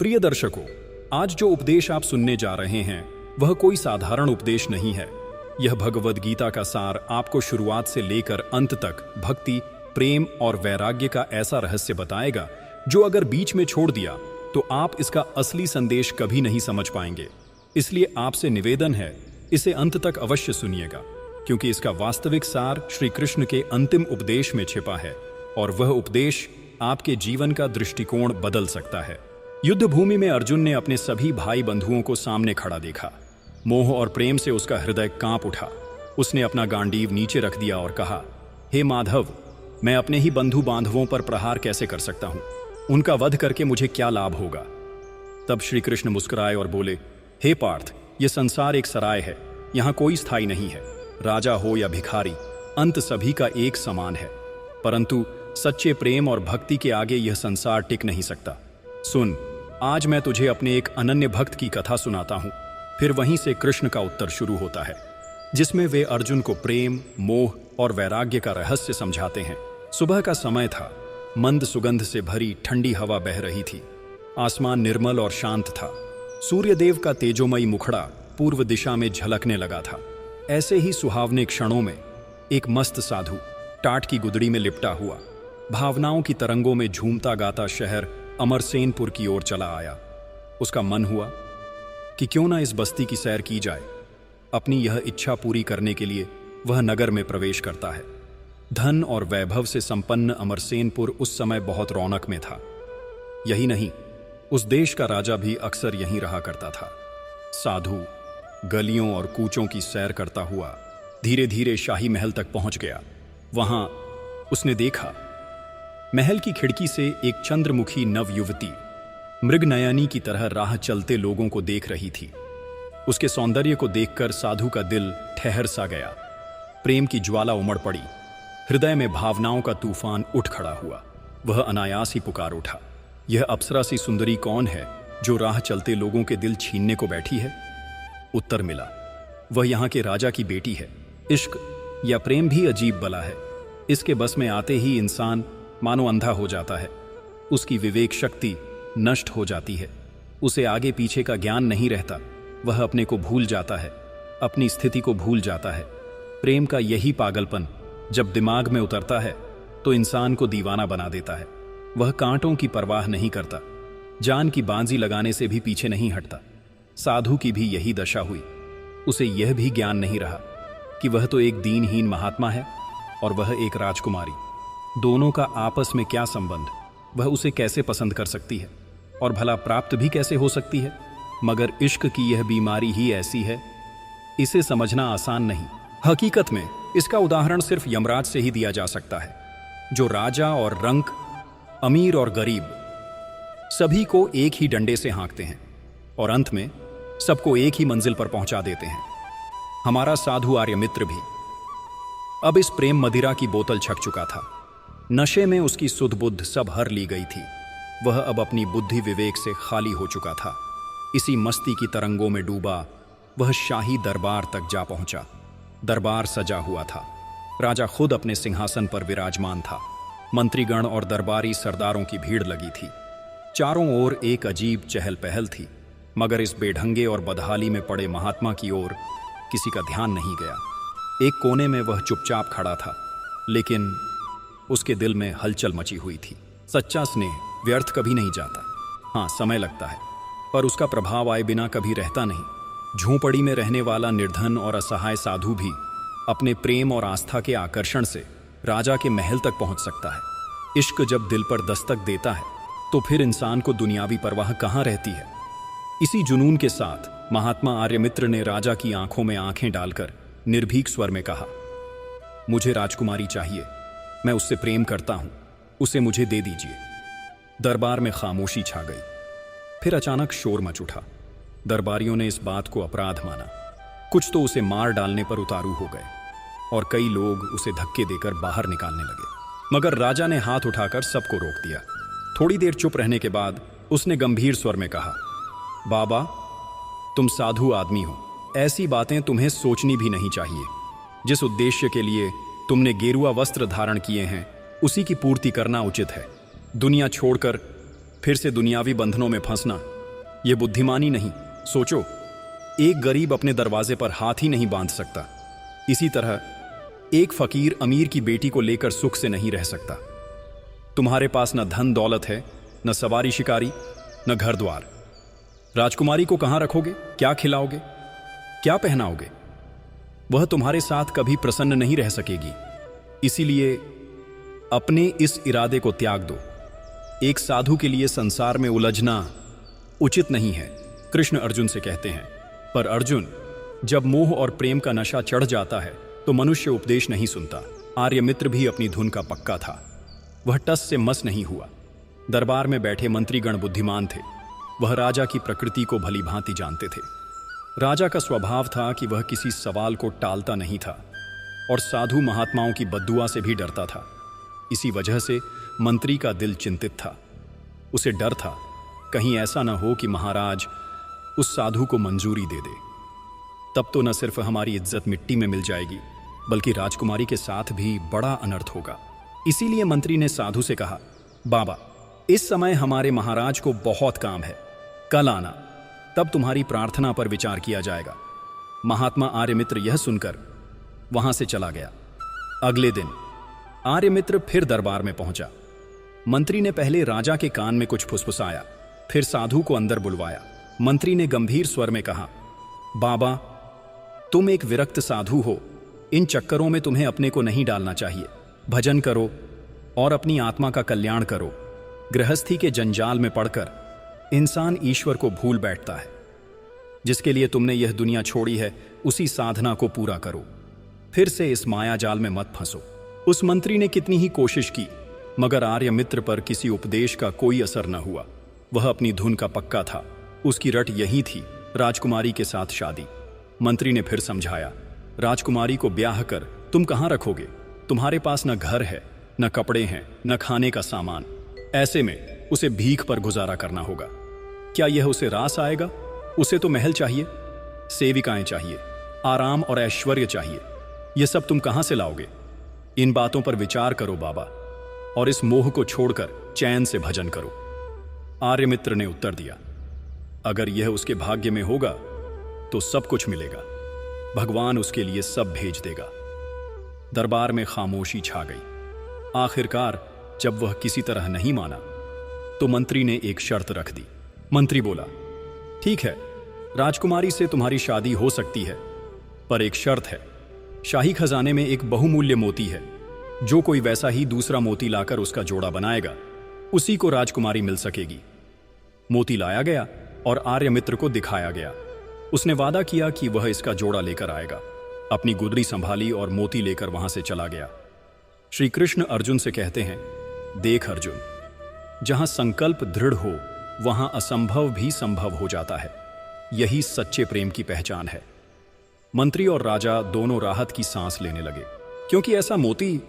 प्रिय दर्शकों, आज जो उपदेश आप सुनने जा रहे हैं वह कोई साधारण उपदेश नहीं है। यह भगवद गीता का सार आपको शुरुआत से लेकर अंत तक भक्ति, प्रेम और वैराग्य का ऐसा रहस्य बताएगा जो अगर बीच में छोड़ दिया तो आप इसका असली संदेश कभी नहीं समझ पाएंगे। इसलिए आपसे निवेदन है, इसे अंत तक अवश्य सुनिएगा, क्योंकि इसका वास्तविक सार श्री कृष्ण के अंतिम उपदेश में छिपा है और वह उपदेश आपके जीवन का दृष्टिकोण बदल सकता है। युद्ध भूमि में अर्जुन ने अपने सभी भाई बंधुओं को सामने खड़ा देखा। मोह और प्रेम से उसका हृदय कांप उठा। उसने अपना गांडीव नीचे रख दिया और कहा, हे माधव, मैं अपने ही बंधु बांधवों पर प्रहार कैसे कर सकता हूं? उनका वध करके मुझे क्या लाभ होगा? तब श्री कृष्ण मुस्कुराए और बोले, हे पार्थ, यह संसार एक सराय है, यहां कोई स्थायी नहीं है। राजा हो या भिखारी, अंत सभी का एक समान है, परंतु सच्चे प्रेम और भक्ति के आगे यह संसार टिक नहीं सकता। सुन, आज मैं तुझे अपने एक अनन्य भक्त की कथा सुनाता हूं। फिर वहीं से कृष्ण का उत्तर शुरू होता है, जिसमें वे अर्जुन को प्रेम, मोह और वैराग्य का रहस्य समझाते हैं। सुबह का समय था। मंद सुगंध से भरी ठंडी हवा बह रही थी। आसमान निर्मल और शांत था। सूर्यदेव का तेजोमयी मुखड़ा पूर्व दिशा में झलकने लगा था। ऐसे ही सुहावने क्षणों में एक मस्त साधु टाट की गुदड़ी में लिपटा हुआ, भावनाओं की तरंगों में झूमता गाता शहर अमरसेनपुर की ओर चला आया। उसका मन हुआ कि क्यों ना इस बस्ती की सैर की जाए। अपनी यह इच्छा पूरी करने के लिए वह नगर में प्रवेश करता है। धन और वैभव से संपन्न अमरसेनपुर उस समय बहुत रौनक में था। यही नहीं, उस देश का राजा भी अक्सर यहीं रहा करता था। साधु गलियों और कूचों की सैर करता हुआ धीरे धीरे शाही महल तक पहुंच गया। वहां उसने देखा, महल की खिड़की से एक चंद्रमुखी नव युवती मृगनयनी की तरह राह चलते लोगों को देख रही थी। उसके सौंदर्य को देखकर साधु का दिल ठहर सा गया। प्रेम की ज्वाला उमड़ पड़ी। हृदय में भावनाओं का तूफान उठ खड़ा हुआ। वह अनायास ही पुकार उठा, यह अप्सरा सी सुंदरी कौन है जो राह चलते लोगों के दिल छीनने को बैठी है? उत्तर मिला, वह यहाँ के राजा की बेटी है। इश्क या प्रेम भी अजीब बला है। इसके बस में आते ही इंसान मानो अंधा हो जाता है। उसकी विवेक शक्ति नष्ट हो जाती है। उसे आगे पीछे का ज्ञान नहीं रहता। वह अपने को भूल जाता है, अपनी स्थिति को भूल जाता है। प्रेम का यही पागलपन जब दिमाग में उतरता है तो इंसान को दीवाना बना देता है। वह कांटों की परवाह नहीं करता, जान की बांजी लगाने से भी पीछे नहीं हटता। साधु की भी यही दशा हुई। उसे यह भी ज्ञान नहीं रहा कि वह तो एक दीनहीन महात्मा है और वह एक राजकुमारी। दोनों का आपस में क्या संबंध? वह उसे कैसे पसंद कर सकती है और भला प्राप्त भी कैसे हो सकती है? मगर इश्क की यह बीमारी ही ऐसी है, इसे समझना आसान नहीं। हकीकत में इसका उदाहरण सिर्फ यमराज से ही दिया जा सकता है, जो राजा और रंक, अमीर और गरीब सभी को एक ही डंडे से हाँकते हैं और अंत में सबको एक ही मंजिल पर पहुंचा देते हैं। हमारा साधु आर्यमित्र भी अब इस प्रेम मदिरा की बोतल छक चुका था। नशे में उसकी सुध बुद्ध सब हर ली गई थी। वह अब अपनी बुद्धि विवेक से खाली हो चुका था। इसी मस्ती की तरंगों में डूबा वह शाही दरबार तक जा पहुंचा। दरबार सजा हुआ था। राजा खुद अपने सिंहासन पर विराजमान था। मंत्रीगण और दरबारी सरदारों की भीड़ लगी थी। चारों ओर एक अजीब चहल पहल थी, मगर इस बेढंगे और बदहाली में पड़े महात्मा की ओर किसी का ध्यान नहीं गया। एक कोने में वह चुपचाप खड़ा था, लेकिन उसके दिल में हलचल मची हुई थी। सच्चा स्नेह व्यर्थ कभी नहीं जाता। हाँ, समय लगता है, पर उसका प्रभाव आए बिना कभी रहता नहीं। झोंपड़ी में रहने वाला निर्धन और असहाय साधु भी अपने प्रेम और आस्था के आकर्षण से राजा के महल तक पहुंच सकता है। इश्क जब दिल पर दस्तक देता है तो फिर इंसान को दुनियावी परवाह कहाँ रहती है। इसी जुनून के साथ महात्मा आर्यमित्र ने राजा की आंखों में आंखें डालकर निर्भीक स्वर में कहा, मुझे राजकुमारी चाहिए। मैं उससे प्रेम करता हूं, उसे मुझे दे दीजिए। दरबार में खामोशी छा गई। फिर अचानक शोर मच उठा। दरबारियों ने इस बात को अपराध माना। कुछ तो उसे मार डालने पर उतारू हो गए और कई लोग उसे धक्के देकर बाहर निकालने लगे। मगर राजा ने हाथ उठाकर सबको रोक दिया। थोड़ी देर चुप रहने के बाद उसने गंभीर स्वर में कहा, बाबा, तुम साधु आदमी हो, ऐसी बातें तुम्हें सोचनी भी नहीं चाहिए। जिस उद्देश्य के लिए तुमने गेरुआ वस्त्र धारण किए हैं, उसी की पूर्ति करना उचित है। दुनिया छोड़कर फिर से दुनियावी बंधनों में फंसना, यह बुद्धिमानी नहीं। सोचो, एक गरीब अपने दरवाजे पर हाथ ही नहीं बांध सकता, इसी तरह एक फकीर अमीर की बेटी को लेकर सुख से नहीं रह सकता। तुम्हारे पास न धन दौलत है, न सवारी शिकारी, न घर द्वार। राजकुमारी को कहां रखोगे? क्या खिलाओगे? क्या पहनाओगे? वह तुम्हारे साथ कभी प्रसन्न नहीं रह सकेगी। इसीलिए अपने इस इरादे को त्याग दो। एक साधु के लिए संसार में उलझना उचित नहीं है, कृष्ण अर्जुन से कहते हैं। पर अर्जुन, जब मोह और प्रेम का नशा चढ़ जाता है तो मनुष्य उपदेश नहीं सुनता। आर्यमित्र भी अपनी धुन का पक्का था। वह टस से मस नहीं हुआ। दरबार में बैठे मंत्रीगण बुद्धिमान थे। वह राजा की प्रकृति को भली भांति जानते थे। राजा का स्वभाव था कि वह किसी सवाल को टालता नहीं था और साधु महात्माओं की बद्दुआ से भी डरता था। इसी वजह से मंत्री का दिल चिंतित था। उसे डर था कहीं ऐसा न हो कि महाराज उस साधु को मंजूरी दे दे। तब तो न सिर्फ हमारी इज्जत मिट्टी में मिल जाएगी, बल्कि राजकुमारी के साथ भी बड़ा अनर्थ होगा। इसीलिए मंत्री ने साधु से कहा, बाबा, इस समय हमारे महाराज को बहुत काम है, कल आना, तब तुम्हारी प्रार्थना पर विचार किया जाएगा। महात्मा आर्यमित्र यह सुनकर वहां से चला गया। अगले दिन आर्यमित्र फिर दरबार में पहुंचा। मंत्री ने पहले राजा के कान में कुछ फुसफुसाया, फिर साधु को अंदर बुलवाया। मंत्री ने गंभीर स्वर में कहा, बाबा, तुम एक विरक्त साधु हो, इन चक्करों में तुम्हें अपने को नहीं डालना चाहिए। भजन करो और अपनी आत्मा का कल्याण करो। गृहस्थी के जंजाल में पड़कर इंसान ईश्वर को भूल बैठता है। जिसके लिए तुमने यह दुनिया छोड़ी है, उसी साधना को पूरा करो। फिर से इस माया जाल में मत फंसो। उस मंत्री ने कितनी ही कोशिश की, मगर आर्यमित्र पर किसी उपदेश का कोई असर न हुआ। वह अपनी धुन का पक्का था। उसकी रट यही थी, राजकुमारी के साथ शादी। मंत्री ने फिर समझाया, राजकुमारी को ब्याह कर तुम कहां रखोगे? तुम्हारे पास न घर है, न कपड़े हैं, न खाने का सामान। ऐसे में उसे भीख पर गुजारा करना होगा। क्या यह उसे रास आएगा? उसे तो महल चाहिए, सेविकाएं चाहिए, आराम और ऐश्वर्य चाहिए। यह सब तुम कहां से लाओगे? इन बातों पर विचार करो बाबा, और इस मोह को छोड़कर चैन से भजन करो। आर्यमित्र ने उत्तर दिया, अगर यह उसके भाग्य में होगा तो सब कुछ मिलेगा। भगवान उसके लिए सब भेज देगा। दरबार में खामोशी छा गई। आखिरकार जब वह किसी तरह नहीं माना तो मंत्री ने एक शर्त रख दी। मंत्री बोला, ठीक है, राजकुमारी से तुम्हारी शादी हो सकती है, पर एक शर्त है। शाही खजाने में एक बहुमूल्य मोती है। जो कोई वैसा ही दूसरा मोती लाकर उसका जोड़ा बनाएगा, उसी को राजकुमारी मिल सकेगी। मोती लाया गया और आर्यमित्र को दिखाया गया। उसने वादा किया कि वह इसका जोड़ा लेकर आएगा। अपनी गुदरी संभाली और मोती लेकर वहां से चला गया। श्री कृष्ण अर्जुन से कहते हैं, देख अर्जुन, जहां संकल्प दृढ़ हो वहां असंभव भी संभव हो जाता है। यही सच्चे प्रेम की पहचान है। मंत्री और राजा दोनों राहत की सांस लेने लगे, क्योंकि ऐसा मोती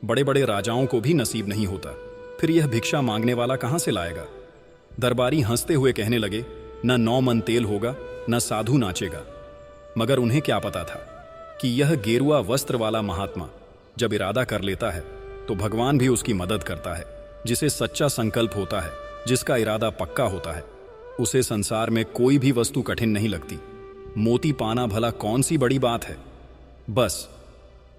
बड़े बड़े राजाओं को भी नसीब नहीं होता। फिर यह भिक्षा मांगने वाला कहां से लाएगा? दरबारी हंसते हुए कहने लगे, न 9 मन तेल होगा, न साधु नाचेगा। मगर उन्हें क्या पता था कि यह गेरुआ वस्त्र वाला महात्मा जब इरादा कर लेता है तो भगवान भी उसकी मदद करता है। जिसे सच्चा संकल्प होता है, जिसका इरादा पक्का होता है, उसे संसार में कोई भी वस्तु कठिन नहीं लगती। मोती पाना भला कौन सी बड़ी बात है? बस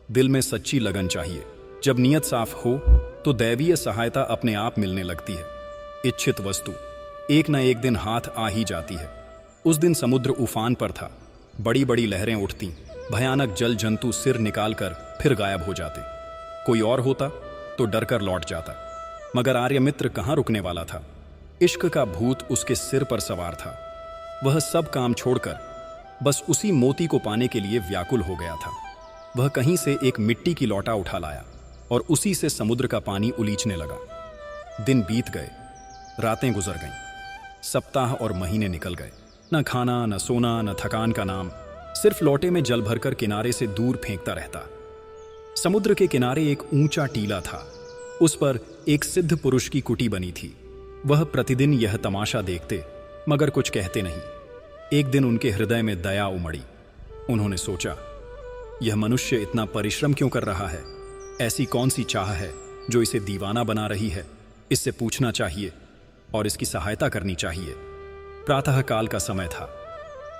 दिल में सच्ची लगन चाहिए। जब नीयत साफ हो तो दैवीय सहायता अपने आप मिलने लगती है। इच्छित वस्तु एक न एक दिन हाथ आ ही जाती है। उस दिन समुद्र उफान पर था। बड़ी बड़ी लहरें उठती, भयानक जल जंतु सिर निकालकर फिर गायब हो जाते। कोई और होता तो डरकर लौट जाता, मगर आर्यमित्र कहाँ रुकने वाला था। इश्क का भूत उसके सिर पर सवार था। वह सब काम छोड़कर बस उसी मोती को पाने के लिए व्याकुल हो गया था। वह कहीं से एक मिट्टी की लौटा उठा लाया और उसी से समुद्र का पानी उलीचने लगा। दिन बीत गए, रातें गुजर गईं, सप्ताह और महीने निकल गए। न खाना, न सोना, न थकान का नाम, सिर्फ लोटे में जल भरकर किनारे से दूर फेंकता रहता। समुद्र के किनारे एक ऊंचा टीला था। उस पर एक सिद्ध पुरुष की कुटी बनी थी। वह प्रतिदिन यह तमाशा देखते, मगर कुछ कहते नहीं। एक दिन उनके हृदय में दया उमड़ी। उन्होंने सोचा, यह मनुष्य इतना परिश्रम क्यों कर रहा है? ऐसी कौन सी चाह है जो इसे दीवाना बना रही है? इससे पूछना चाहिए। और इसकी सहायता करनी चाहिए। प्रातःकाल का समय था।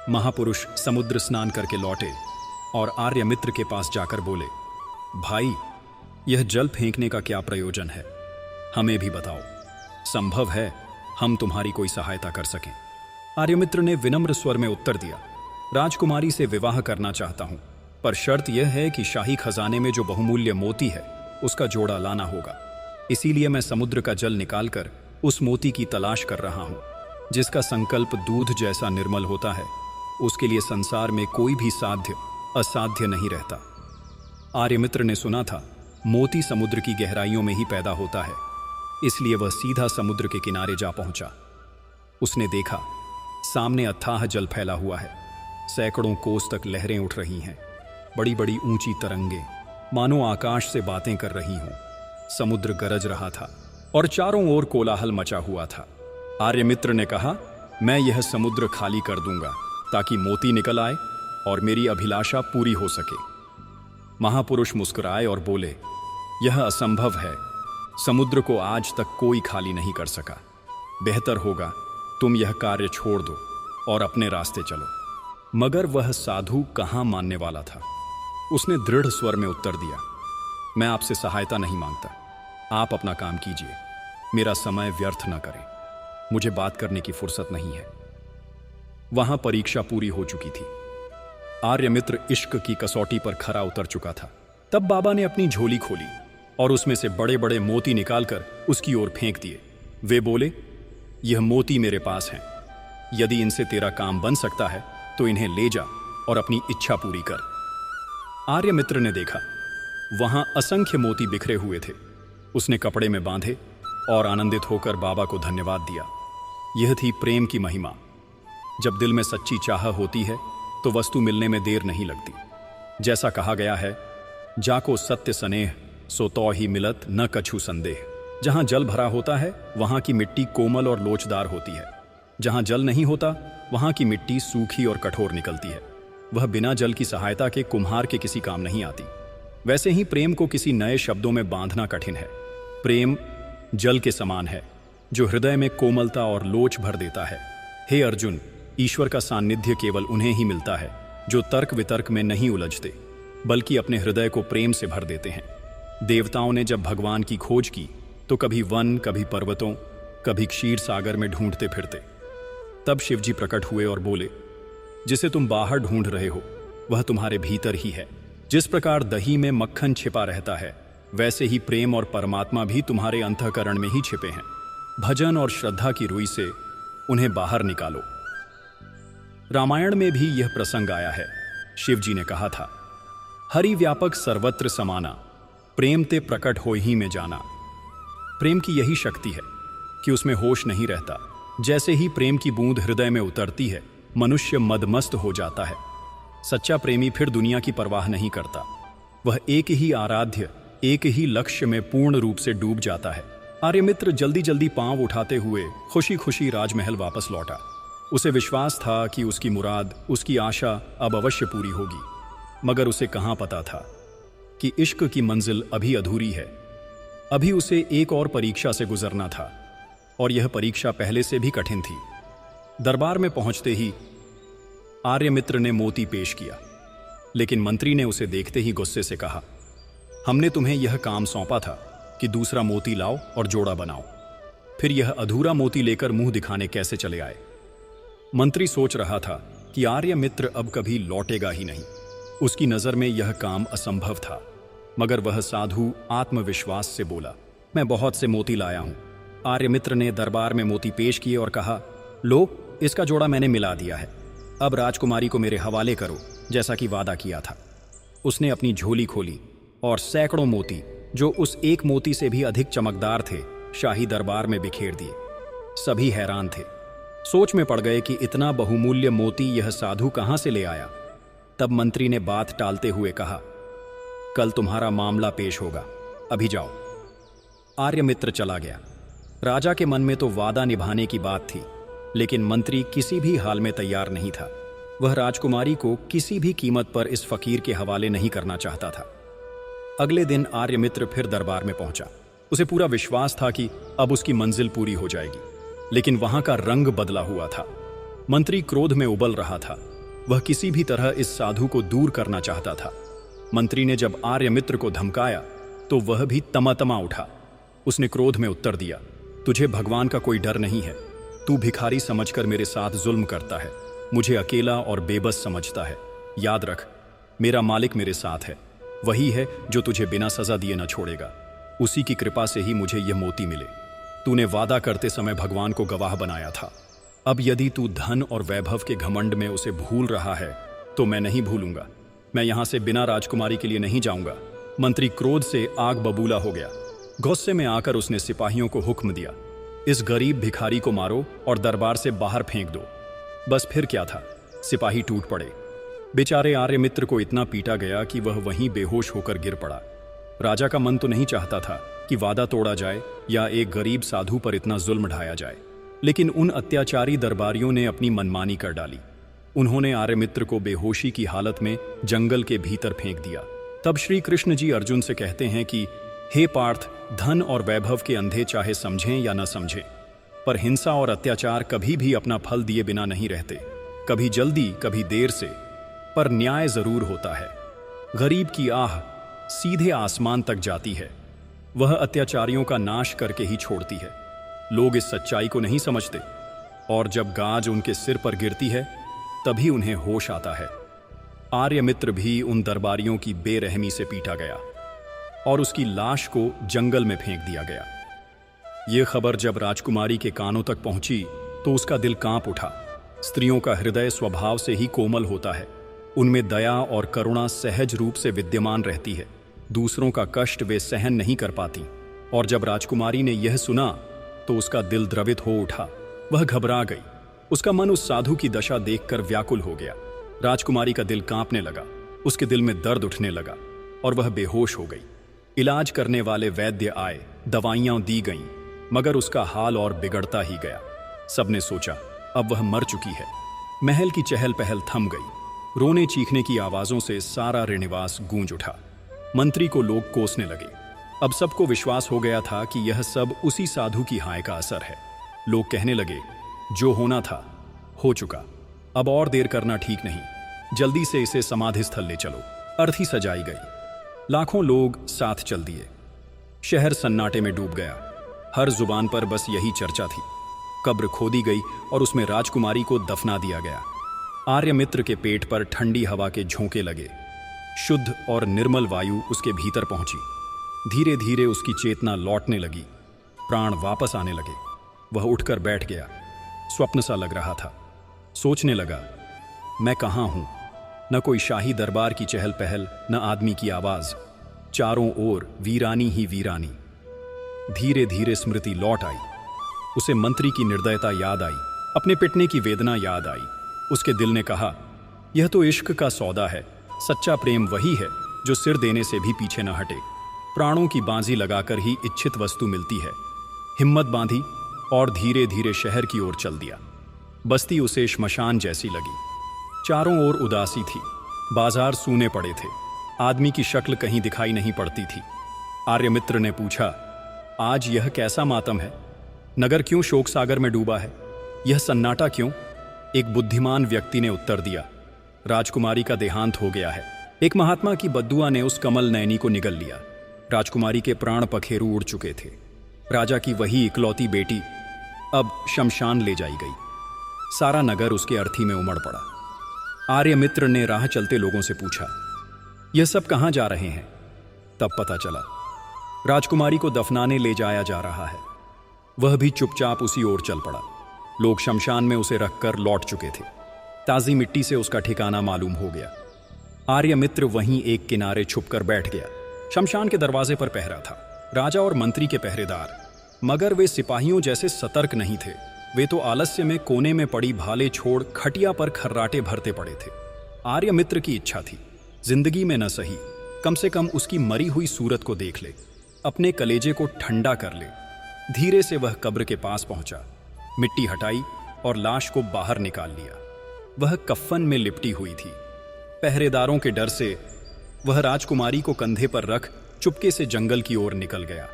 महापुरुष समुद्र स्नान करके लौटे और आर्यमित्र के पास जाकर बोले, भाई, यह जल फेंकने का क्या प्रयोजन है? हमें भी बताओ। संभव है हम तुम्हारी कोई सहायता कर सकें। आर्यमित्र ने विनम्र स्वर में उत्तर दिया, राजकुमारी से विवाह करना चाहता हूं, पर शर्त यह है कि शाही खजाने में जो बहुमूल्य मोती है उसका जोड़ा लाना होगा। इसीलिए मैं समुद्र का जल निकालकर उस मोती की तलाश कर रहा हूं, जिसका संकल्प दूध जैसा निर्मल होता है। उसके लिए संसार में कोई भी साध्य असाध्य नहीं रहता। आर्यमित्र ने सुना था मोती समुद्र की गहराइयों में ही पैदा होता है, इसलिए वह सीधा समुद्र के किनारे जा पहुंचा। उसने देखा सामने अथाह जल फैला हुआ है। सैकड़ों कोस तक लहरें उठ रही हैं। बड़ी बड़ी ऊंची तरंगें मानो आकाश से बातें कर रही हों। समुद्र गरज रहा था और चारों ओर कोलाहल मचा हुआ था। आर्यमित्र ने कहा, मैं यह समुद्र खाली कर दूंगा ताकि मोती निकल आए और मेरी अभिलाषा पूरी हो सके। महापुरुष मुस्कुराए और बोले, यह असंभव है। समुद्र को आज तक कोई खाली नहीं कर सका। बेहतर होगा तुम यह कार्य छोड़ दो और अपने रास्ते चलो। मगर वह साधु कहाँ मानने वाला था। उसने दृढ़ स्वर में उत्तर दिया, मैं आपसे सहायता नहीं मांगता। आप अपना काम कीजिए, मेरा समय व्यर्थ न करें। मुझे बात करने की फुर्सत नहीं है। वहां परीक्षा पूरी हो चुकी थी। आर्यमित्र इश्क की कसौटी पर खरा उतर चुका था। तब बाबा ने अपनी झोली खोली और उसमें से बड़े बड़े मोती निकालकर उसकी ओर फेंक दिए। वे बोले, यह मोती मेरे पास हैं। यदि इनसे तेरा काम बन सकता है तो इन्हें ले जा और अपनी इच्छा पूरी कर। आर्यमित्र ने देखा वहां असंख्य मोती बिखरे हुए थे। उसने कपड़े में बांधे और आनंदित होकर बाबा को धन्यवाद दिया। यह थी प्रेम की महिमा। जब दिल में सच्ची चाह होती है तो वस्तु मिलने में देर नहीं लगती। जैसा कहा गया है, जाको सत्य स्नेह सो तो ही मिलत न कछु संदेह। जहां जल भरा होता है वहां की मिट्टी कोमल और लोचदार होती है। जहां जल नहीं होता वहां की मिट्टी सूखी और कठोर निकलती है। वह बिना जल की सहायता के कुम्हार के किसी काम नहीं आती। वैसे ही प्रेम को किसी नए शब्दों में बांधना कठिन है। प्रेम जल के समान है जो हृदय में कोमलता और लोच भर देता है। हे अर्जुन, ईश्वर का सान्निध्य केवल उन्हें ही मिलता है जो तर्क वितर्क में नहीं उलझते, बल्कि अपने हृदय को प्रेम से भर देते हैं। देवताओं ने जब भगवान की खोज की तो कभी वन, कभी पर्वतों, कभी क्षीर सागर में ढूंढते फिरते। तब शिवजी प्रकट हुए और बोले, जिसे तुम बाहर ढूंढ रहे हो वह तुम्हारे भीतर ही है। जिस प्रकार दही में मक्खन छिपा रहता है, वैसे ही प्रेम और परमात्मा भी तुम्हारे अंतःकरण में ही छिपे हैं। भजन और श्रद्धा की रुई से उन्हें बाहर निकालो। रामायण में भी यह प्रसंग आया है। शिवजी ने कहा था, हरि व्यापक सर्वत्र समाना, प्रेम ते प्रकट हो ही में जाना। प्रेम की यही शक्ति है कि उसमें होश नहीं रहता। जैसे ही प्रेम की बूंद हृदय में उतरती है, मनुष्य मदमस्त हो जाता है। सच्चा प्रेमी फिर दुनिया की परवाह नहीं करता। वह एक ही आराध्य, एक ही लक्ष्य में पूर्ण रूप से डूब जाता है। आर्यमित्र जल्दी जल्दी पांव उठाते हुए खुशी खुशी राजमहल वापस लौटा। उसे विश्वास था कि उसकी मुराद, उसकी आशा अब अवश्य पूरी होगी। मगर उसे कहां पता था कि इश्क की मंजिल अभी अधूरी है। अभी उसे एक और परीक्षा से गुजरना था, और यह परीक्षा पहले से भी कठिन थी। दरबार में पहुंचते ही आर्यमित्र ने मोती पेश किया, लेकिन मंत्री ने उसे देखते ही गुस्से से कहा, हमने तुम्हें यह काम सौंपा था कि दूसरा मोती लाओ और जोड़ा बनाओ। फिर यह अधूरा मोती लेकर मुंह दिखाने कैसे चले आए? मंत्री सोच रहा था कि आर्यमित्र अब कभी लौटेगा ही नहीं। उसकी नजर में यह काम असंभव था। मगर वह साधु आत्मविश्वास से बोला, मैं बहुत से मोती लाया हूं। आर्यमित्र ने दरबार में मोती पेश किए और कहा, लो, इसका जोड़ा मैंने मिला दिया है। अब राजकुमारी को मेरे हवाले करो, जैसा कि वादा किया था। उसने अपनी झोली खोली और सैकड़ों मोती, जो उस एक मोती से भी अधिक चमकदार थे, शाही दरबार में बिखेर दिए। सभी हैरान थे, सोच में पड़ गए कि इतना बहुमूल्य मोती यह साधु कहां से ले आया। तब मंत्री ने बात टालते हुए कहा, कल तुम्हारा मामला पेश होगा, अभी जाओ। आर्यमित्र चला गया। राजा के मन में तो वादा निभाने की बात थी, लेकिन मंत्री किसी भी हाल में तैयार नहीं था। वह राजकुमारी को किसी भी कीमत पर इस फकीर के हवाले नहीं करना चाहता था। अगले दिन आर्यमित्र फिर दरबार में पहुंचा। उसे पूरा विश्वास था कि अब उसकी मंजिल पूरी हो जाएगी। लेकिन वहां का रंग बदला हुआ था। मंत्री क्रोध में उबल रहा था। वह किसी भी तरह इस साधु को दूर करना चाहता था। मंत्री ने जब आर्यमित्र को धमकाया तो वह भी तमातमा उठा। उसने क्रोध में उत्तर दिया, तुझे भगवान का कोई डर नहीं है। तू भिखारी समझकर मेरे साथ जुल्म करता है, मुझे अकेला और बेबस समझता है। याद रख, मेरा मालिक मेरे साथ है, वही है जो तुझे बिना सजा दिए न छोड़ेगा। उसी की कृपा से ही मुझे यह मोती मिले। तूने वादा करते समय भगवान को गवाह बनाया था। अब यदि तू धन और वैभव के घमंड में उसे भूल रहा है तो मैं नहीं भूलूंगा। मैं यहां से बिना राजकुमारी के लिए नहीं जाऊंगा। मंत्री क्रोध से आग बबूला हो गया। गुस्से में आकर उसने सिपाहियों को हुक्म दिया, इस गरीब भिखारी को मारो और दरबार से बाहर फेंक दो। बस फिर क्या था, सिपाही टूट पड़े। बेचारे आर्यमित्र को इतना पीटा गया कि वह वहीं बेहोश होकर गिर पड़ा। राजा का मन तो नहीं चाहता था कि वादा तोड़ा जाए या एक गरीब साधु पर इतना जुल्म ढाया जाए, लेकिन उन अत्याचारी दरबारियों ने अपनी मनमानी कर डाली। उन्होंने आर्यमित्र को बेहोशी की हालत में जंगल के भीतर फेंक दिया। तब श्री कृष्ण जी अर्जुन से कहते हैं कि हे पार्थ, धन और वैभव के अंधे चाहे समझें या न समझें, पर हिंसा और अत्याचार कभी भी अपना फल दिए बिना नहीं रहते। कभी जल्दी कभी देर से, पर न्याय जरूर होता है। गरीब की आह सीधे आसमान तक जाती है, वह अत्याचारियों का नाश करके ही छोड़ती है। लोग इस सच्चाई को नहीं समझते और जब गाज उनके सिर पर गिरती है तभी उन्हें होश आता है। आर्यमित्र भी उन दरबारियों की बेरहमी से पीटा गया और उसकी लाश को जंगल में फेंक दिया गया। यह खबर जब राजकुमारी के कानों तक पहुंची तो उसका दिल कांप उठा। स्त्रियों का हृदय स्वभाव से ही कोमल होता है, उनमें दया और करुणा सहज रूप से विद्यमान रहती है। दूसरों का कष्ट वे सहन नहीं कर पाती, और जब राजकुमारी ने यह सुना तो उसका दिल द्रवित हो उठा। वह घबरा गई। उसका मन उस साधु की दशा देखकर व्याकुल हो गया। राजकुमारी का दिल कांपने लगा, उसके दिल में दर्द उठने लगा और वह बेहोश हो गई। इलाज करने वाले वैद्य आए, दवाइयां दी गईं, मगर उसका हाल और बिगड़ता ही गया। सबने सोचा अब वह मर चुकी है। महल की चहल पहल थम गई। रोने चीखने की आवाजों से सारा ऋणिवास गूंज उठा। मंत्री को लोग कोसने लगे। अब सबको विश्वास हो गया था कि यह सब उसी साधु की हाय का असर है। लोग कहने लगे, जो होना था हो चुका, अब और देर करना ठीक नहीं, जल्दी से इसे समाधि स्थल ले चलो। अर्थी सजाई गई। लाखों लोग साथ चल दिए। शहर सन्नाटे में डूब गया। हर जुबान पर बस यही चर्चा थी। कब्र खोदी गई और उसमें राजकुमारी को दफना दिया गया। आर्यमित्र के पेट पर ठंडी हवा के झोंके लगे। शुद्ध और निर्मल वायु उसके भीतर पहुंची। धीरे धीरे उसकी चेतना लौटने लगी, प्राण वापस आने लगे। वह उठकर बैठ गया। स्वप्न सा लग रहा था। सोचने लगा, मैं कहाँ हूं? न कोई शाही दरबार की चहल पहल, न आदमी की आवाज। चारों ओर वीरानी ही वीरानी। धीरे धीरे स्मृति लौट आई। उसे मंत्री की निर्दयता याद आई, अपने पिटने की वेदना याद आई। उसके दिल ने कहा, यह तो इश्क का सौदा है। सच्चा प्रेम वही है जो सिर देने से भी पीछे न हटे। प्राणों की बाजी लगाकर ही इच्छित वस्तु मिलती है। हिम्मत बांधी और धीरे धीरे शहर की ओर चल दिया। बस्ती उसे श्मशान जैसी लगी। चारों ओर उदासी थी। बाजार सूने पड़े थे। आदमी की शक्ल कहीं दिखाई नहीं पड़ती थी। आर्यमित्र ने पूछा, आज यह कैसा मातम है? नगर क्यों शोक सागर में डूबा है? यह सन्नाटा क्यों? एक बुद्धिमान व्यक्ति ने उत्तर दिया, राजकुमारी का देहांत हो गया है। एक महात्मा की बद्दुआ ने उस कमल नयनी को निगल लिया। राजकुमारी के प्राण पखेरु उड़ चुके थे। राजा की वही इकलौती बेटी अब शमशान ले जाई गई। सारा नगर उसके अर्थी में उमड़ पड़ा। आर्यमित्र ने राह चलते लोगों से पूछा, यह सब कहां जा रहे हैं? तब पता चला राजकुमारी को दफनाने ले जाया जा रहा है। वह भी चुपचाप उसी ओर चल पड़ा। लोग शमशान में उसे रखकर लौट चुके थे। ताजी मिट्टी से उसका ठिकाना मालूम हो गया। आर्यमित्र वहीं एक किनारे छुपकर बैठ गया। शमशान के दरवाजे पर पहरा था, राजा और मंत्री के पहरेदार, मगर वे सिपाहियों जैसे सतर्क नहीं थे। वे तो आलस्य में कोने में पड़ी भाले छोड़ खटिया पर खर्राटे भरते पड़े थे। आर्यमित्र की इच्छा थी, जिंदगी में न सही, कम से कम उसकी मरी हुई सूरत को देख ले, अपने कलेजे को ठंडा कर ले। धीरे से वह कब्र के पास पहुंचा, मिट्टी हटाई और लाश को बाहर निकाल लिया। वह कफ़न में लिपटी हुई थी। पहरेदारों के डर से वह राजकुमारी को कंधे पर रख चुपके से जंगल की ओर निकल गया।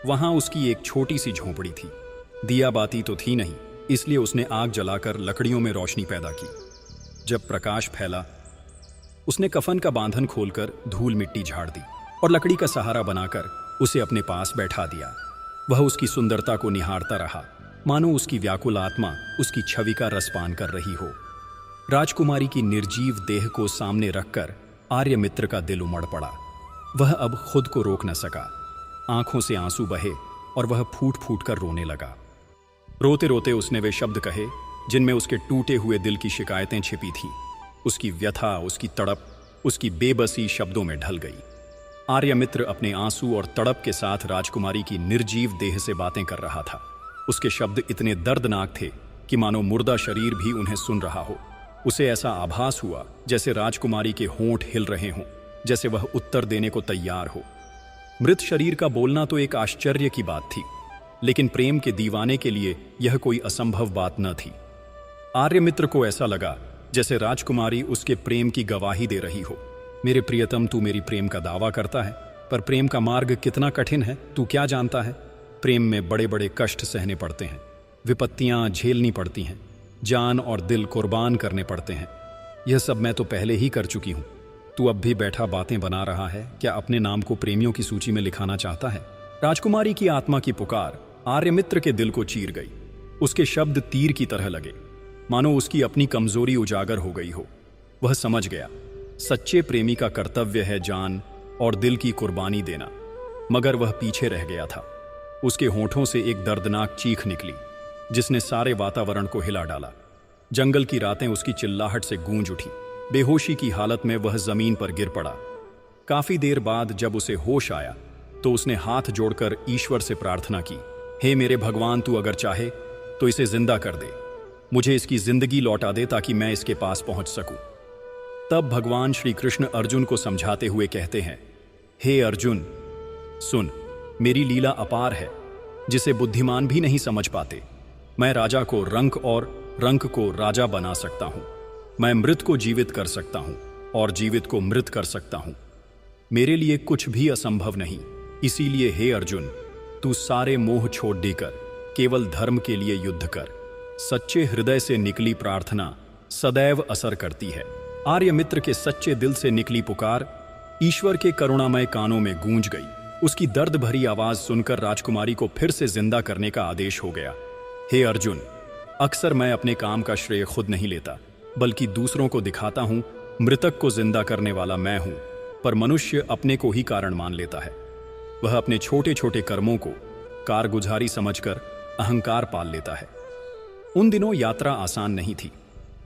वहां उसकी एक छोटी सी झोंपड़ी थी। दिया बाती तो थी नहीं, इसलिए उसने आग जलाकर लकड़ियों में रोशनी पैदा की। जब प्रकाश फैला, उसने कफन का बांधन खोलकर धूल मिट्टी झाड़ दी और लकड़ी का सहारा बनाकर उसे अपने पास बैठा दिया। वह उसकी सुंदरता को निहारता रहा, मानो उसकी व्याकुल आत्मा उसकी छवि का रसपान कर रही हो। राजकुमारी की निर्जीव देह को सामने रखकर आर्यमित्र का दिल उमड़ पड़ा। वह अब खुद को रोक न सका। आंखों से आंसू बहे और वह फूट फूट कर रोने लगा। रोते रोते उसने वे शब्द कहे जिनमें उसके टूटे हुए दिल की शिकायतें छिपी थीं। उसकी व्यथा, उसकी तड़प, उसकी बेबसी शब्दों में ढल गई। आर्यमित्र अपने आंसू और तड़प के साथ राजकुमारी की निर्जीव देह से बातें कर रहा था। उसके शब्द इतने दर्दनाक थे कि मानो मुर्दा शरीर भी उन्हें सुन रहा हो। उसे ऐसा आभास हुआ जैसे राजकुमारी के होंठ हिल रहे हों, जैसे वह उत्तर देने को तैयार हो। मृत शरीर का बोलना तो एक आश्चर्य की बात थी, लेकिन प्रेम के दीवाने के लिए यह कोई असंभव बात न थी। आर्यमित्र को ऐसा लगा जैसे राजकुमारी उसके प्रेम की गवाही दे रही हो। मेरे प्रियतम, तू मेरी प्रेम का दावा करता है, पर प्रेम का मार्ग कितना कठिन है तू क्या जानता है? प्रेम में बड़े बड़े कष्ट सहने पड़ते हैं, विपत्तियां झेलनी पड़ती हैं, जान और दिल कुर्बान करने पड़ते हैं। यह सब मैं तो पहले ही कर चुकी हूँ। तू अब भी बैठा बातें बना रहा है, क्या अपने नाम को प्रेमियों की सूची में लिखाना चाहता है? राजकुमारी की आत्मा की पुकार आर्यमित्र के दिल को चीर गई। उसके शब्द तीर की तरह लगे, मानो उसकी अपनी कमजोरी उजागर हो गई हो। वह समझ गया, सच्चे प्रेमी का कर्तव्य है जान और दिल की कुर्बानी देना। मगर वह पीछे रह गया था। उसके होठों से एक दर्दनाक चीख निकली जिसने सारे वातावरण को हिला डाला। जंगल की रातें उसकी चिल्लाहट से गूंज उठी। बेहोशी की हालत में वह जमीन पर गिर पड़ा। काफी देर बाद जब उसे होश आया तो उसने हाथ जोड़कर ईश्वर से प्रार्थना की, हे मेरे भगवान, तू अगर चाहे तो इसे जिंदा कर दे। मुझे इसकी जिंदगी लौटा दे ताकि मैं इसके पास पहुंच सकूं। तब भगवान श्री कृष्ण अर्जुन को समझाते हुए कहते हैं, हे अर्जुन, सुन, मेरी लीला अपार है जिसे बुद्धिमान भी नहीं समझ पाते। मैं राजा को रंक और रंक को राजा बना सकता हूं। मैं मृत को जीवित कर सकता हूं और जीवित को मृत कर सकता हूं। मेरे लिए कुछ भी असंभव नहीं। इसीलिए हे अर्जुन, तू सारे मोह छोड़ देकर केवल धर्म के लिए युद्ध कर। सच्चे हृदय से निकली प्रार्थना सदैव असर करती है। आर्यमित्र के सच्चे दिल से निकली पुकार ईश्वर के करुणामय कानों में गूंज गई। उसकी दर्द भरी आवाज सुनकर राजकुमारी को फिर से जिंदा करने का आदेश हो गया। हे अर्जुन, अक्सर मैं अपने काम का श्रेय खुद नहीं लेता, बल्कि दूसरों को दिखाता हूं। मृतक को जिंदा करने वाला मैं हूं, पर मनुष्य अपने को ही कारण मान लेता है। वह अपने छोटे छोटे कर्मों को कारगुजारी समझकर अहंकार पाल लेता है। उन दिनों यात्रा आसान नहीं थी।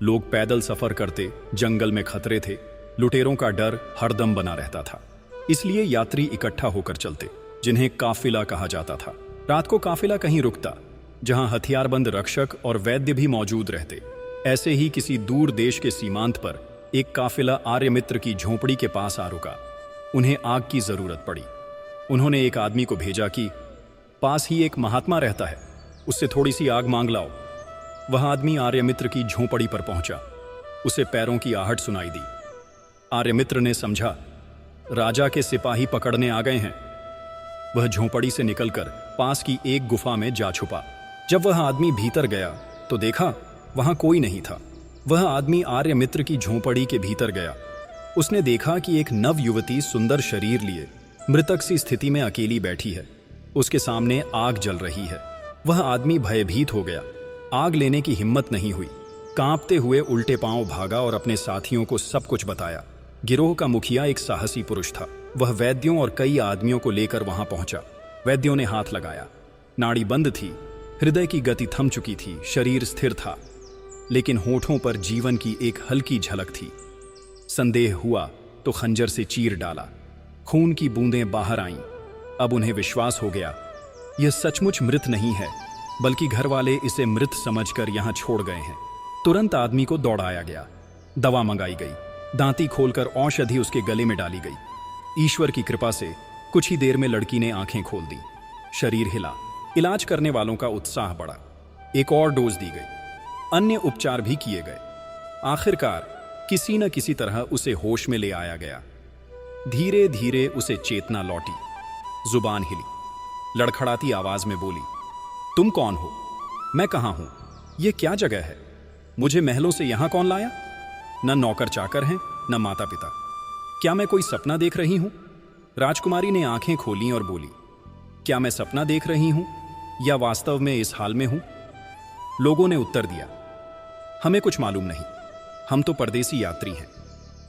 लोग पैदल सफर करते, जंगल में खतरे थे, लुटेरों का डर हरदम बना रहता था। इसलिए यात्री इकट्ठा होकर चलते, जिन्हें काफिला कहा जाता था। रात को काफिला कहीं रुकता जहां हथियारबंद रक्षक और वैद्य भी मौजूद रहते। ऐसे ही किसी दूर देश के सीमांत पर एक काफिला आर्यमित्र की झोपड़ी के पास आ रुका। उन्हें आग की जरूरत पड़ी। उन्होंने एक आदमी को भेजा कि पास ही एक महात्मा रहता है, उससे थोड़ी सी आग मांग लाओ। वह आदमी आर्यमित्र की झोपड़ी पर पहुंचा। उसे पैरों की आहट सुनाई दी। आर्यमित्र ने समझा राजा के सिपाही पकड़ने आ गए हैं। वह झोपड़ी से निकलकर पास की एक गुफा में जा छुपा। जब वह आदमी भीतर गया तो देखा वहां कोई नहीं था। वह आदमी आर्यमित्र की झोपड़ी के भीतर गया। उसने देखा कि एक नव युवती सुंदर शरीर लिए मृतक सी स्थिति में अकेली बैठी है। उसके सामने आग जल रही है। वह आदमी भयभीत हो गया। आग लेने की हिम्मत नहीं हुई। कांपते हुए उल्टे पांव भागा और अपने साथियों को सब कुछ बताया। गिरोह का मुखिया एक साहसी पुरुष था। वह वैद्यों और कई आदमियों को लेकर वहां पहुंचा। वैद्यों ने हाथ लगाया। नाड़ी बंद थी, हृदय की गति थम चुकी थी, शरीर स्थिर था, लेकिन होठों पर जीवन की एक हल्की झलक थी। संदेह हुआ तो खंजर से चीर डाला। खून की बूंदें बाहर आईं। अब उन्हें विश्वास हो गया, यह सचमुच मृत नहीं है, बल्कि घर वाले इसे मृत समझकर यहां छोड़ गए हैं। तुरंत आदमी को दौड़ाया गया। दवा मंगाई गई। दांती खोलकर औषधि उसके गले में डाली गई। ईश्वर की कृपा से कुछ ही देर में लड़की ने आंखें खोल दी। शरीर हिला। इलाज करने वालों का उत्साह बढ़ा। एक और डोज दी गई। अन्य उपचार भी किए गए। आखिरकार किसी न किसी तरह उसे होश में ले आया गया। धीरे धीरे उसे चेतना लौटी। जुबान हिली। लड़खड़ाती आवाज में बोली, तुम कौन हो? मैं कहाँ हूँ? ये क्या जगह है? मुझे महलों से यहाँ कौन लाया? न नौकर चाकर हैं, न माता पिता। क्या मैं कोई सपना देख रही हूँ? राजकुमारी ने आंखें खोली और बोली, क्या मैं सपना देख रही हूँ या वास्तव में इस हाल में हूँ? लोगों ने उत्तर दिया, हमें कुछ मालूम नहीं। हम तो परदेसी यात्री हैं,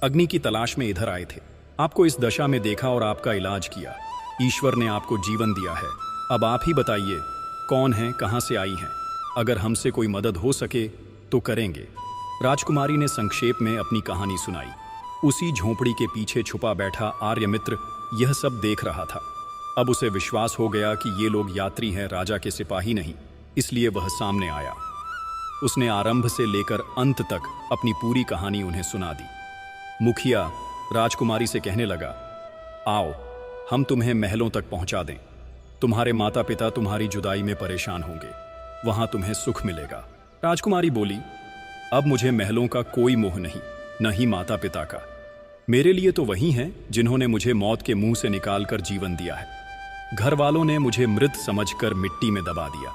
अग्नि की तलाश में इधर आए थे। आपको इस दशा में देखा और आपका इलाज किया। ईश्वर ने आपको जीवन दिया है। अब आप ही बताइए, कौन हैं, कहाँ से आई हैं? अगर हमसे कोई मदद हो सके तो करेंगे। राजकुमारी ने संक्षेप में अपनी कहानी सुनाई। उसी झोंपड़ी के पीछे छुपा बैठा आर्यमित्र यह सब देख रहा था। अब उसे विश्वास हो गया कि ये लोग यात्री हैं, राजा के सिपाही नहीं, इसलिए वह सामने आया। उसने आरंभ से लेकर अंत तक अपनी पूरी कहानी उन्हें सुना दी। मुखिया राजकुमारी से कहने लगा, आओ हम तुम्हें महलों तक पहुंचा दें। तुम्हारे माता पिता तुम्हारी जुदाई में परेशान होंगे, वहां तुम्हें सुख मिलेगा। राजकुमारी बोली, अब मुझे महलों का कोई मोह नहीं, न ही माता पिता का। मेरे लिए तो वही हैं जिन्होंने मुझे मौत के मुंह से निकालकर जीवन दिया है। घर वालों ने मुझे मृत समझकर मिट्टी में दबा दिया।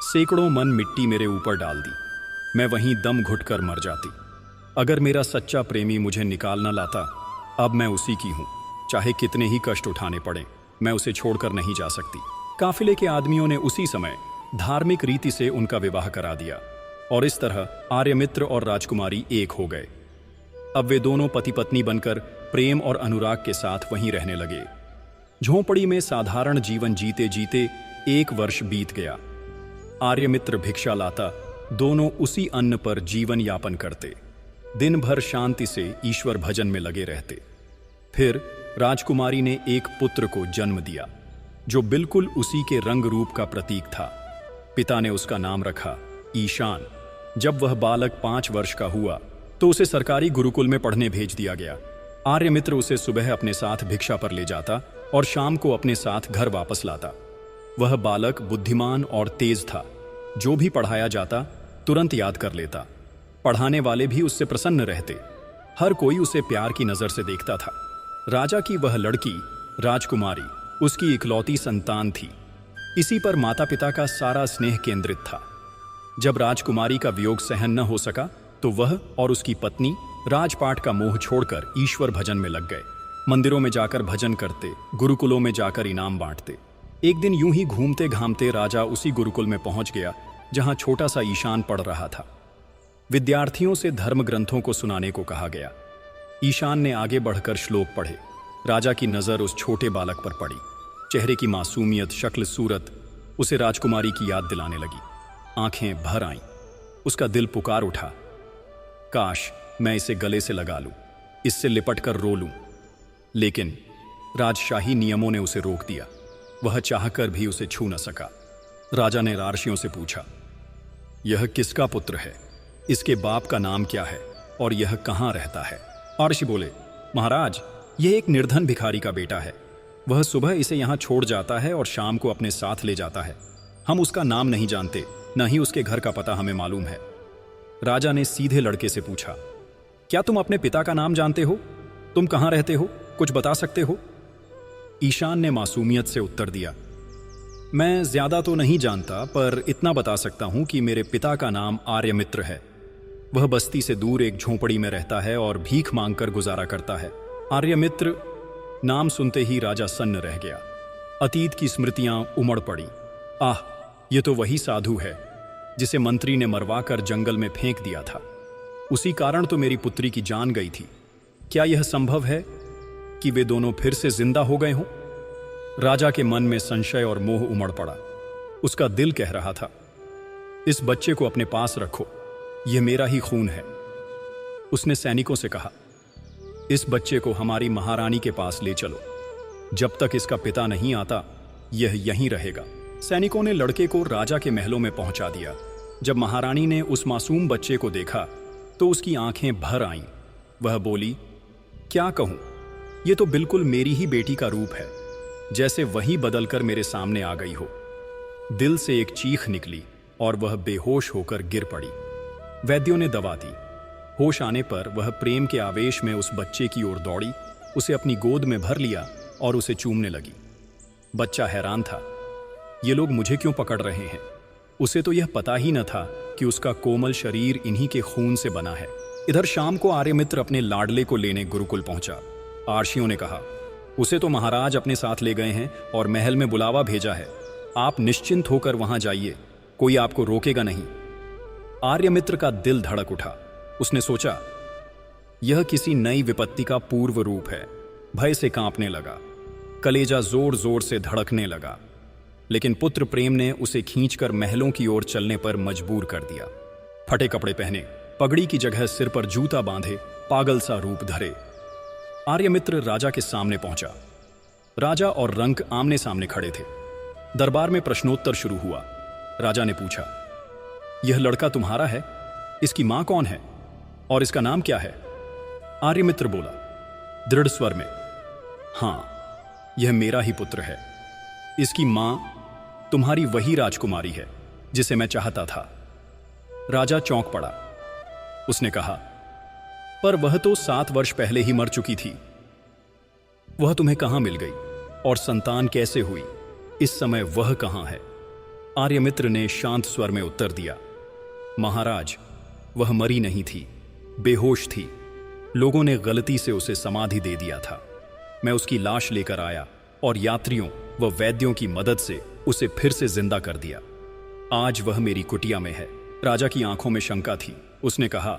सैकड़ों मन मिट्टी मेरे ऊपर डाल दी, मैं वहीं दम घुटकर मर जाती। अगर मेरा सच्चा प्रेमी मुझे निकाल न लाता, अब मैं उसी की हूं। चाहे कितने ही कष्ट उठाने पड़े, मैं उसे छोड़कर नहीं जा सकती। काफिले के आदमियों ने उसी समय धार्मिक रीति से उनका विवाह करा दिया और इस तरह आर्यमित्र और राजकुमारी एक हो गए। अब वे दोनों पति पत्नी बनकर प्रेम और अनुराग के साथ वहीं रहने लगे। झोंपड़ी में साधारण जीवन जीते जीते 1 वर्ष बीत गया। आर्यमित्र भिक्षा लाता, दोनों उसी अन्न पर जीवन यापन करते। दिन भर शांति से ईश्वर भजन में लगे रहते। फिर राजकुमारी ने एक पुत्र को जन्म दिया जो बिल्कुल उसी के रंग रूप का प्रतीक था। पिता ने उसका नाम रखा ईशान। जब वह बालक 5 वर्ष का हुआ तो उसे सरकारी गुरुकुल में पढ़ने भेज दिया गया। आर्यमित्र उसे सुबह अपने साथ भिक्षा पर ले जाता और शाम को अपने साथ घर वापस लाता। वह बालक बुद्धिमान और तेज था। जो भी पढ़ाया जाता तुरंत याद कर लेता। पढ़ाने वाले भी उससे प्रसन्न रहते। हर कोई उसे प्यार की नजर से देखता था। राजा की वह लड़की राजकुमारी उसकी इकलौती संतान थी। इसी पर माता पिता का सारा स्नेह केंद्रित था। जब राजकुमारी का वियोग सहन न हो सका तो वह और उसकी पत्नी राजपाट का मोह छोड़कर ईश्वर भजन में लग गए। मंदिरों में जाकर भजन करते, गुरुकुलों में जाकर इनाम बांटते। एक दिन यूं ही घूमते घामते राजा उसी गुरुकुल में पहुंच गया जहां छोटा सा ईशान पढ़ रहा था। विद्यार्थियों से धर्म ग्रंथों को सुनाने को कहा गया। ईशान ने आगे बढ़कर श्लोक पढ़े। राजा की नजर उस छोटे बालक पर पड़ी। चेहरे की मासूमियत, शक्ल, सूरत उसे राजकुमारी की याद दिलाने लगी। आंखें भर आईं। उसका दिल पुकार उठा, काश मैं इसे गले से लगा लूं, इससे लिपट कर रो लूं। लेकिन राजशाही नियमों ने उसे रोक दिया। वह चाहकर भी उसे छू न सका। राजा ने रार्षियों से पूछा, यह किसका पुत्र है? इसके बाप का नाम क्या है और यह कहाँ रहता है? आर्षि बोले, महाराज, यह एक निर्धन भिखारी का बेटा है। वह सुबह इसे यहाँ छोड़ जाता है और शाम को अपने साथ ले जाता है। हम उसका नाम नहीं जानते, न ही उसके घर का पता हमें मालूम है। राजा ने सीधे लड़के से पूछा, क्या तुम अपने पिता का नाम जानते हो? तुम कहाँ रहते हो? कुछ बता सकते हो? ईशान ने मासूमियत से उत्तर दिया, मैं ज्यादा तो नहीं जानता, पर इतना बता सकता हूं कि मेरे पिता का नाम आर्यमित्र है। वह बस्ती से दूर एक झोंपड़ी में रहता है और भीख मांगकर गुजारा करता है। आर्यमित्र नाम सुनते ही राजा सन्न रह गया। अतीत की स्मृतियां उमड़ पड़ी। आह, ये तो वही साधु है जिसे मंत्री ने मरवाकर जंगल में फेंक दिया था। उसी कारण तो मेरी पुत्री की जान गई थी। क्या यह संभव है कि वे दोनों फिर से जिंदा हो गए हों? राजा के मन में संशय और मोह उमड़ पड़ा। उसका दिल कह रहा था, इस बच्चे को अपने पास रखो, यह मेरा ही खून है। उसने सैनिकों से कहा, इस बच्चे को हमारी महारानी के पास ले चलो। जब तक इसका पिता नहीं आता यह यहीं रहेगा। सैनिकों ने लड़के को राजा के महलों में पहुंचा दिया। जब महारानी ने उस मासूम बच्चे को देखा तो उसकी आंखें भर आईं। वह बोली, क्या कहूं, यह तो बिल्कुल मेरी ही बेटी का रूप है, जैसे वही बदलकर मेरे सामने आ गई हो। दिल से एक चीख निकली और वह बेहोश होकर गिर पड़ी। वैद्यों ने दवा दी। होश आने पर वह प्रेम के आवेश में उस बच्चे की ओर दौड़ी, उसे अपनी गोद में भर लिया और उसे चूमने लगी। बच्चा हैरान था, ये लोग मुझे क्यों पकड़ रहे हैं? उसे तो यह पता ही न था कि उसका कोमल शरीर इन्हीं के खून से बना है। इधर शाम को आर्यमित्र अपने लाडले को लेने गुरुकुल पहुंचा। आर्षियों ने कहा, उसे तो महाराज अपने साथ ले गए हैं और महल में बुलावा भेजा है। आप निश्चिंत होकर वहां जाइए, कोई आपको रोकेगा नहीं। आर्यमित्र का दिल धड़क उठा। उसने सोचा, यह किसी नई विपत्ति का पूर्व रूप है। भय से कांपने लगा, कलेजा जोर जोर से धड़कने लगा। लेकिन पुत्र प्रेम ने उसे खींचकर महलों की ओर चलने पर मजबूर कर दिया। फटे कपड़े पहने, पगड़ी की जगह सिर पर जूता बांधे, पागल सा रूप धरे, आर्यमित्र राजा के सामने पहुंचा। राजा और रंक आमने सामने खड़े थे। दरबार में प्रश्नोत्तर शुरू हुआ। राजा ने पूछा, यह लड़का तुम्हारा है? इसकी मां कौन है और इसका नाम क्या है? आर्यमित्र बोला दृढ़ स्वर में, हां, यह मेरा ही पुत्र है। इसकी मां तुम्हारी वही राजकुमारी है जिसे मैं चाहता था। राजा चौंक पड़ा। उसने कहा, पर वह तो 7 वर्ष पहले ही मर चुकी थी। वह तुम्हें कहां मिल गई और संतान कैसे हुई? इस समय वह कहां है? आर्यमित्र ने शांत स्वर में उत्तर दिया, महाराज, वह मरी नहीं थी, बेहोश थी। लोगों ने गलती से उसे समाधि दे दिया था। मैं उसकी लाश लेकर आया और यात्रियों व वैद्यों की मदद से उसे फिर से जिंदा कर दिया। आज वह मेरी कुटिया में है। राजा की आंखों में शंका थी। उसने कहा,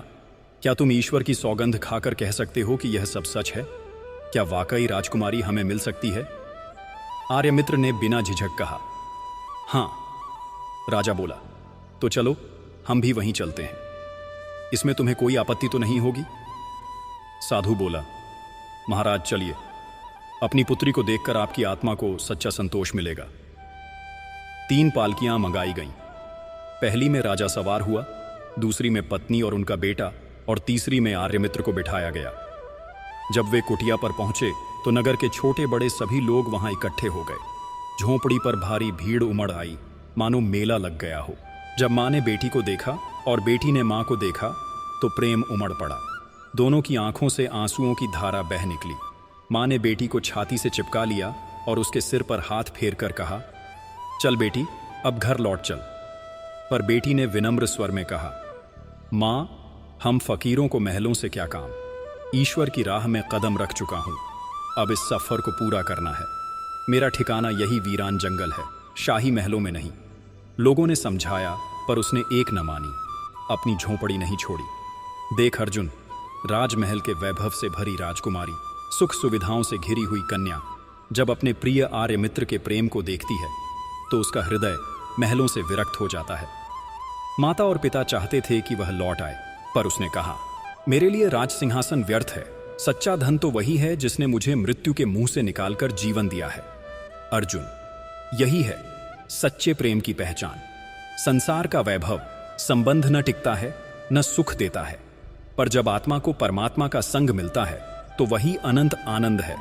क्या तुम ईश्वर की सौगंध खाकर कह सकते हो कि यह सब सच है? क्या वाकई राजकुमारी हमें मिल सकती है? आर्यमित्र ने बिना झिझक कहा, हां। राजा बोला, तो चलो हम भी वहीं चलते हैं। इसमें तुम्हें कोई आपत्ति तो नहीं होगी? साधु बोला, महाराज चलिए, अपनी पुत्री को देखकर आपकी आत्मा को सच्चा संतोष मिलेगा। 3 पालकियां मंगाई गईं। पहली में राजा सवार हुआ, दूसरी में पत्नी और उनका बेटा, और तीसरी में आर्यमित्र को बिठाया गया। जब वे कुटिया पर पहुंचे तो नगर के छोटे बड़े सभी लोग वहां इकट्ठे हो गए। झोंपड़ी पर भारी भीड़ उमड़ आई, मानो मेला लग गया हो। जब मां ने बेटी को देखा और बेटी ने मां को देखा तो प्रेम उमड़ पड़ा। दोनों की आंखों से आंसुओं की धारा बह निकली। मां ने बेटी को छाती से चिपका लिया और उसके सिर पर हाथ फेर कर कहा, चल बेटी, अब घर लौट चल। पर बेटी ने विनम्र स्वर में कहा, मां, हम फकीरों को महलों से क्या काम? ईश्वर की राह में कदम रख चुका हूं, अब इस सफर को पूरा करना है। मेरा ठिकाना यही वीरान जंगल है, शाही महलों में नहीं। लोगों ने समझाया पर उसने एक न मानी, अपनी झोंपड़ी नहीं छोड़ी। देख अर्जुन, राजमहल के वैभव से भरी राजकुमारी, सुख सुविधाओं से घिरी हुई कन्या जब अपने प्रिय आर्यमित्र के प्रेम को देखती है तो उसका हृदय महलों से विरक्त हो जाता है। माता और पिता चाहते थे कि वह लौट आए, पर उसने कहा, मेरे लिए राज सिंहासन व्यर्थ है। सच्चा धन तो वही है जिसने मुझे मृत्यु के मुंह से निकालकर जीवन दिया है। अर्जुन, यही है सच्चे प्रेम की पहचान। संसार का वैभव संबंध न टिकता है, न सुख देता है, पर जब आत्मा को परमात्मा का संग मिलता है तो वही अनंत आनंद है।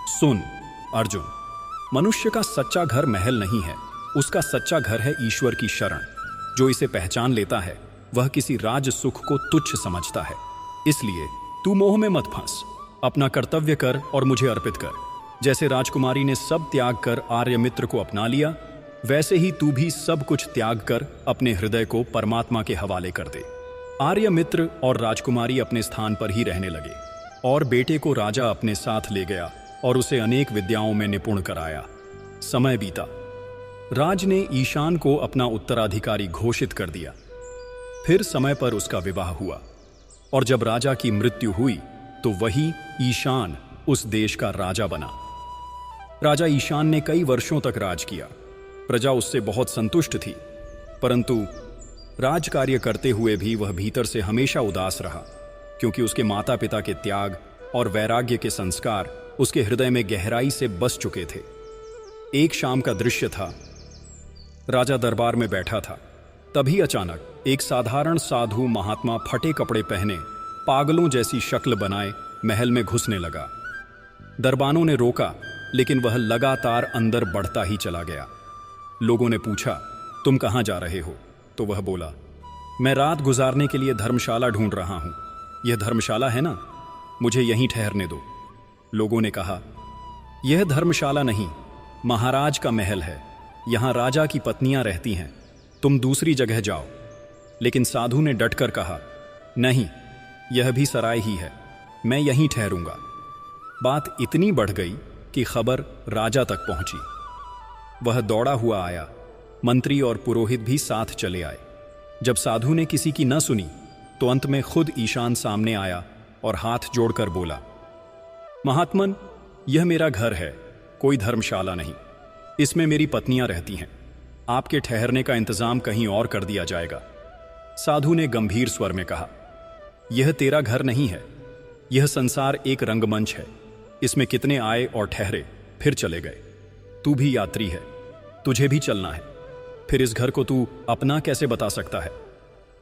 सुन अर्जुन, मनुष्य का सच्चा घर महल नहीं है, उसका सच्चा घर है ईश्वर की शरण। जो इसे पहचान लेता है वह किसी राज सुख को तुच्छ समझता है। इसलिए तू मोह में मत फंस, अपना कर्तव्य कर और मुझे अर्पित कर। जैसे राजकुमारी ने सब त्याग कर आर्यमित्र को अपना लिया, वैसे ही तू भी सब कुछ त्याग कर अपने हृदय को परमात्मा के हवाले कर दे। आर्यमित्र और राजकुमारी अपने स्थान पर ही रहने लगे और बेटे को राजा अपने साथ ले गया और उसे अनेक विद्याओं में निपुण कराया। समय बीता। राज ने ईशान को अपना उत्तराधिकारी घोषित कर दिया। फिर समय पर उसका विवाह हुआ और जब राजा की मृत्यु हुई तो वही ईशान उस देश का राजा बना। राजा ईशान ने कई वर्षों तक राज किया। प्रजा उससे बहुत संतुष्ट थी, परंतु राज कार्य करते हुए भी वह भीतर से हमेशा उदास रहा, क्योंकि उसके माता पिता के त्याग और वैराग्य के संस्कार उसके हृदय में गहराई से बस चुके थे। एक शाम का दृश्य था। राजा दरबार में बैठा था, तभी अचानक एक साधारण साधु महात्मा फटे कपड़े पहने, पागलों जैसी शक्ल बनाए महल में घुसने लगा। दरबानों ने रोका, लेकिन वह लगातार अंदर बढ़ता ही चला गया। लोगों ने पूछा, तुम कहां जा रहे हो? तो वह बोला, मैं रात गुजारने के लिए धर्मशाला ढूंढ रहा हूं। यह धर्मशाला है ना, मुझे यहीं ठहरने दो। लोगों ने कहा, यह धर्मशाला नहीं, महाराज का महल है। यहां राजा की पत्नियां रहती हैं, तुम दूसरी जगह जाओ। लेकिन साधु ने डटकर कहा, नहीं, यह भी सराय ही है, मैं यहीं ठहरूंगा। बात इतनी बढ़ गई कि खबर राजा तक पहुंची। वह दौड़ा हुआ आया। मंत्री और पुरोहित भी साथ चले आए। जब साधु ने किसी की न सुनी तो अंत में खुद ईशान सामने आया और हाथ जोड़कर बोला, महात्मन, यह मेरा घर है, कोई धर्मशाला नहीं। इसमें मेरी पत्नियां रहती हैं। आपके ठहरने का इंतजाम कहीं और कर दिया जाएगा। साधु ने गंभीर स्वर में कहा, यह तेरा घर नहीं है, यह संसार एक रंगमंच है। इसमें कितने आए और ठहरे, फिर चले गए। तू भी यात्री है, तुझे भी चलना है। फिर इस घर को तू अपना कैसे बता सकता है?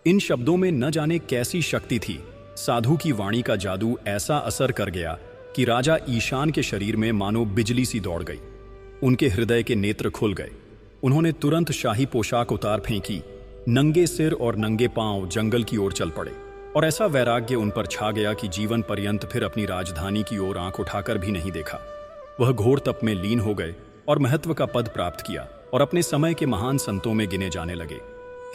इन शब्दों में न जाने कैसी शक्ति थी। साधु की वाणी का जादू ऐसा असर कर गया कि राजा ईशान के शरीर में मानो बिजली सी दौड़ गई। उनके हृदय के नेत्र खुल गए। उन्होंने तुरंत शाही पोशाक उतार फेंकी, नंगे सिर और नंगे पांव जंगल की ओर चल पड़े। और ऐसा वैराग्य उन पर छा गया कि जीवन पर्यंत फिर अपनी राजधानी की ओर आंख उठाकर भी नहीं देखा। वह घोर तप में लीन हो गए और महत्व का पद प्राप्त किया और अपने समय के महान संतों में गिने जाने लगे।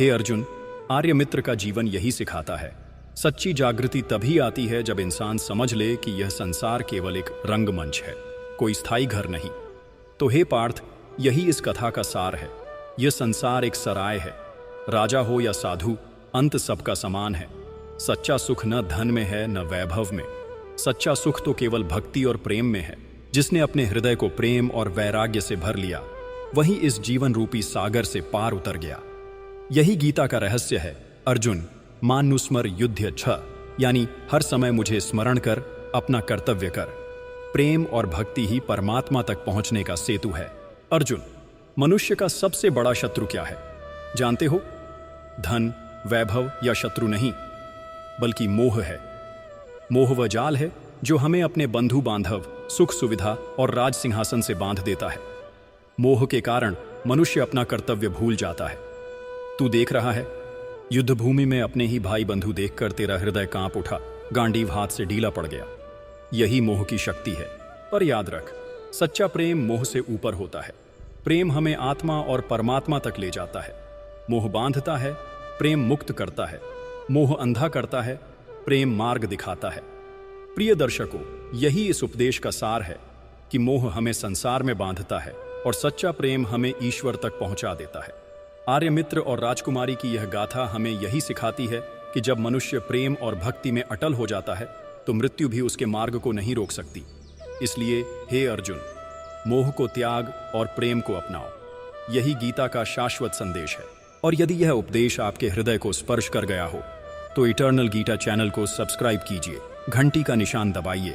हे अर्जुन, आर्यमित्र का जीवन यही सिखाता है। सच्ची जागृति तभी आती है जब इंसान समझ ले कि यह संसार केवल एक रंगमंच है, कोई स्थायी घर नहीं। तो हे पार्थ, यही इस कथा का सार है। यह संसार एक सराय है। राजा हो या साधु, अंत सबका समान है। सच्चा सुख न धन में है, न वैभव में। सच्चा सुख तो केवल भक्ति और प्रेम में है। जिसने अपने हृदय को प्रेम और वैराग्य से भर लिया, वही इस जीवन रूपी सागर से पार उतर गया। यही गीता का रहस्य है। अर्जुन, मानुस्मर युध्य छ, यानी हर समय मुझे स्मरण कर, अपना कर्तव्य कर। प्रेम और भक्ति ही परमात्मा तक पहुंचने का सेतु है। अर्जुन, मनुष्य का सबसे बड़ा शत्रु क्या है जानते हो? धन, वैभव या शत्रु नहीं, बल्कि मोह है। मोह वह जाल है जो हमें अपने बंधु बांधव, सुख सुविधा और राज सिंहासन से बांध देता है। मोह के कारण मनुष्य अपना कर्तव्य भूल जाता है। तू देख रहा है, युद्ध भूमि में अपने ही भाई बंधु देखकर तेरा हृदय कांप उठा, गांडीव हाथ से ढीला पड़ गया। यही मोह की शक्ति है। पर याद रख, सच्चा प्रेम मोह से ऊपर होता है। प्रेम हमें आत्मा और परमात्मा तक ले जाता है। मोह बांधता है, प्रेम मुक्त करता है। मोह अंधा करता है, प्रेम मार्ग दिखाता है। प्रिय दर्शकों, यही इस उपदेश का सार है कि मोह हमें संसार में बांधता है और सच्चा प्रेम हमें ईश्वर तक पहुंचा देता है। आर्यमित्र और राजकुमारी की यह गाथा हमें यही सिखाती है कि जब मनुष्य प्रेम और भक्ति में अटल हो जाता है तो मृत्यु भी उसके मार्ग को नहीं रोक सकती। इसलिए हे अर्जुन, मोह को त्याग और प्रेम को अपनाओ। यही गीता का शाश्वत संदेश है। और यदि यह उपदेश आपके हृदय को स्पर्श कर गया हो तो इटर्नल गीता चैनल को सब्सक्राइब कीजिए, घंटी का निशान दबाइए